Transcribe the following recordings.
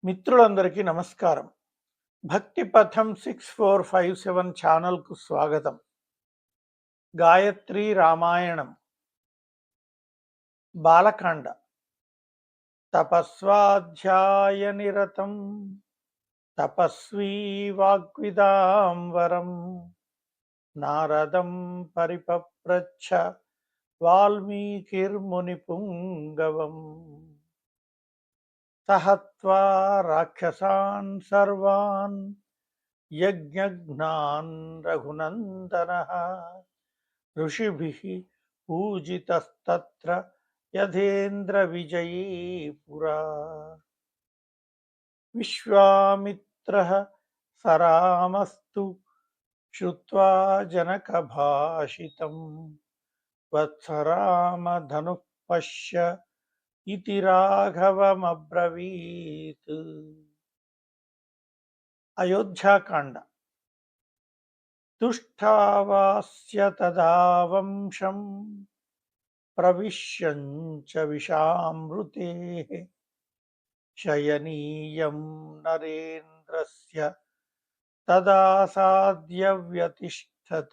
మిత్రులందరికీ నమస్కారం. భక్తి పథం 6457 ఛానల్‌కు స్వాగతం. గాయత్రి రామాయణం బాలకాండ. తపస్వాధ్యాయ నిరతం తపస్వీ వాగ్విదాం వరం నారదం పరిపప్రచ్ఛ వాల్మీకిర్మునిపుంగవం సహత్వా రాక్షసాన్ సర్వాన్ యజ్ఞఘ్నాన్ రఘునందనః ఋషిభిః పూజితస్తత్ర యథేంద్ర విజయీ పురా విశ్వామిత్రః సరామస్తు శ్రుత్వా జనకభాషితం వత్సరామ ధనుః పశ్య ఇతి రాఘవమబ్రవీత్. అయోధ్యాకాండ. తుష్టావాస్య తదా వంశం ప్రవిశ్యం చ విషామృతేః శయనీయం నరేంద్రస్య తదా సాద్య వ్యతిష్ఠత.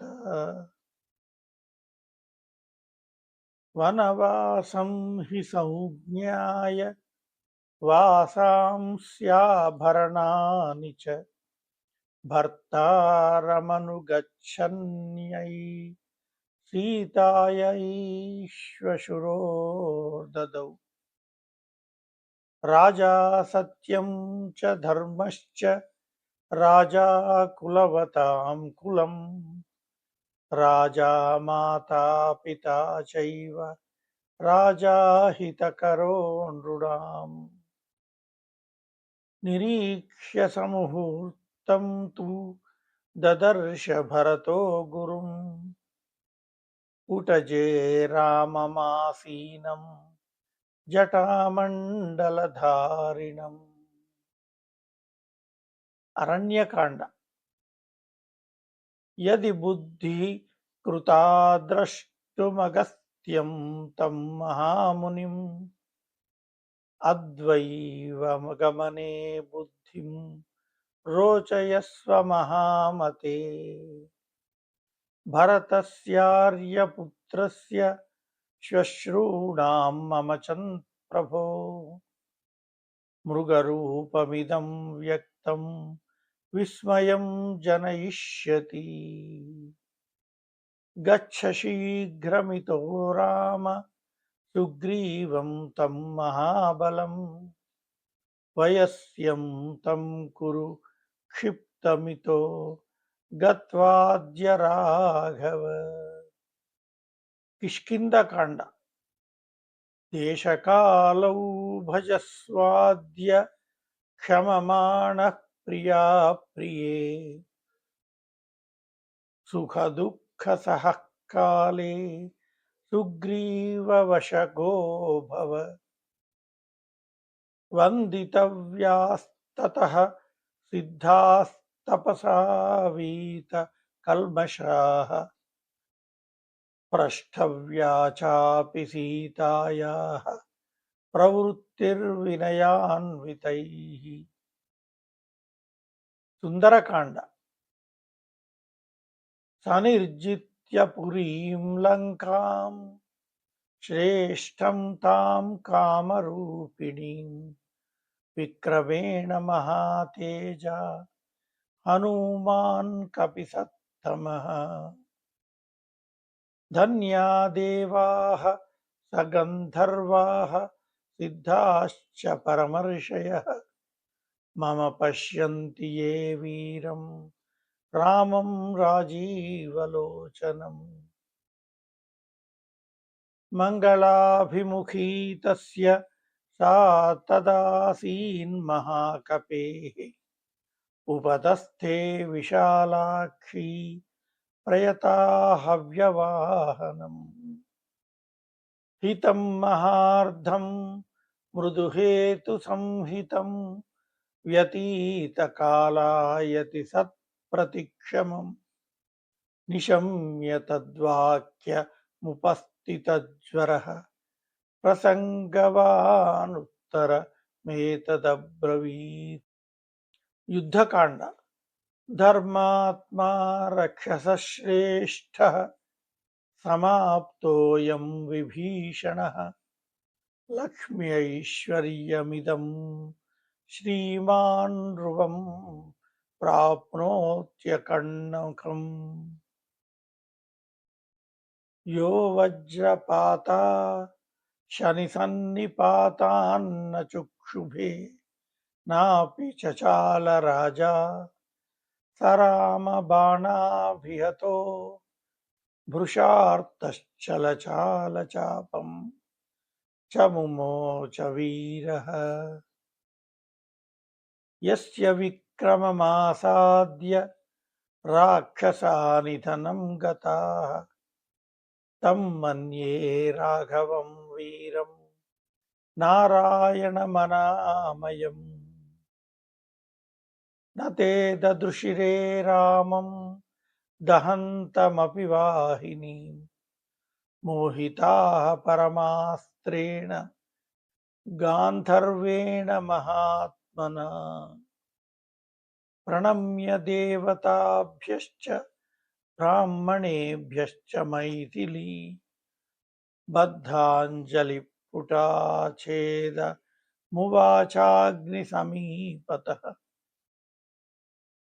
వనవాసం హి సంజ్ఞాయ వాసాంస్యాభరణాని చ భర్తారమనుగచ్చన్యై సీతాయై శ్వశురో దదౌ. రాజా సత్యం చ ధర్మశ్చ రాజా కులవతాం కులం రాజా మాతా పితా చైవ రాజా హితకరో నృణాం. నిరీక్ష్య సముహూర్తం తు దదర్శ భరతో గురుం ఉటజే రామమాసీనం జటామండలధారిణం. అరణ్యకాండ. యది బుద్ధి కృతా ద్రష్టుమగస్త్యం తం మహామునిం అద్వైవమగమనే బుద్ధిం రోచయస్వ మహామతే. భరతస్యార్యపుత్రస్య శ్వశ్రూణాం మమ ప్రభో మృగరూపమిదం వ్యక్తం విస్మయం జనయిష్యతి. గచ్చ శీఘ్రమితో రామ సుగ్రీవం తం మహాబలం వయస్యం తం కురు క్షిప్తమితో గత్వాద్య రాఘవ. కిష్కింధకాండ. దేశకాలౌ భజస్వాద్య క్షమమాణః ప్రియా ప్రియే సుఖదుఃఖ సహః కాలే సుగ్రీవవశగో భవ. వందితవ్యాస్తతః సిద్ధాస్తపసా వీత కల్మషాః ప్రష్ఠవ్యా చాపి సీతాయాః ప్రవృత్తిర్వినయాన్వితైః. సుందరకాండ. సనిర్జిత్య పురీం లంకాం శ్రేష్టం తాం కామరూపిణీం విక్రమేణ మహాతేజా హనుమాన్ కపిసత్తమః. ధన్యా దేవాః సగంధర్వాః సిద్ధాశ్చ పరమర్షయః మమ పశ్యంతి యే వీరం రామం రాజీవలోచనం. మంగళాభిముఖీ తస్య సా తదాసీన్మహాకపేః ఉపతస్థే విశాలాక్షీ ప్రయతా హవ్యవాహనం. హితం మహార్ధం మృదుహేతు సంహితం వ్యతీత కాలాయతి సత్ప్రతిక్షమం నిశమ్య తద్వాక్యముపస్థితజ్వరః ప్రసంగవానుత్తర మేతదబ్రవీత్. యుద్ధకాండ. ధర్మాత్మా రక్షసశ్రేష్ఠః సమాప్తోయం విభీషణః లక్ష్మ్యైశ్వర్యమిదం శ్రీమాన్ ధ్రువం ప్రాప్నోత్యకన్నకం. యో వజ్రపాతా శనిసన్నిపాతాన్న చక్షుభే నాపి చచాల రాజా సరామబాణాభిహతో భృశార్తశ్చలచాలచాపం చముమోచ వీరః. యస్య విక్రమమాసాద్య రాక్షసా నిధనం గతాః తం మన్యే రాఘవం వీరం నారాయణమనామయం. నతే దదృశిరే రామం దహంతమపి వాహినీం మోహితాః పరమాస్త్రేణ గాంధర్వేణ మహాత్మనా. ప్రణమ్య దేవతాభ్యశ్చ బ్రాహ్మణేభ్యశ్చ మైథిలీ బద్ధాంజలిపుటాఛేద మువాచాగ్నిసమీపతః.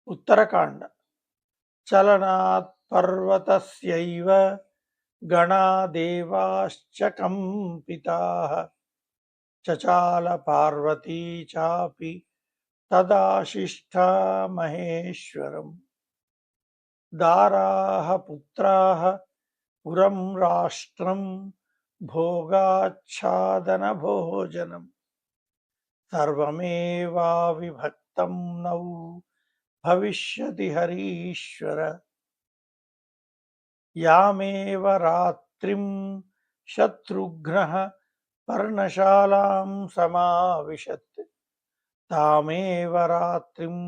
ఉత్తరకాండ. చలనాత్ పర్వతస్యైవ గణా దేవాశ్చ కంపితాః చచాల పార్వతీ చాపి తదాశిష్ఠా మహేశ్వరం. దారాః పుత్రాః పురం రాష్ట్రం భోగాచ్ఛాదనభోజనం సర్వమేవావిభక్తం నౌ భవిష్యతి హరీశ్వర. యామేవ రాత్రిం శత్రుఘ్నః పర్ణశాలాం సమావిశత్ తామేవ రాత్రిం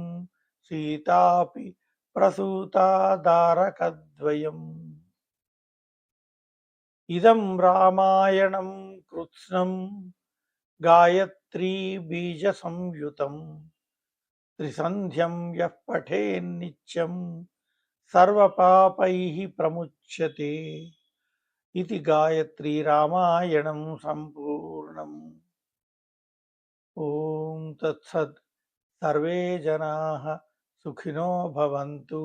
సీతాపి ప్రసూతా దారకద్వయం. ఇదం రామాయణం కృత్స్నం గాయత్రీ బీజ సంయుతం త్రిసంధ్యం యః పఠేన్నిత్యం సర్వపాపైః ప్రముచ్యతే. ఇది గాయత్రీ రామాయణం సంపూర్ణం. ఓం తత్సత్. సర్వే జనాః సుఖినో భవంతు.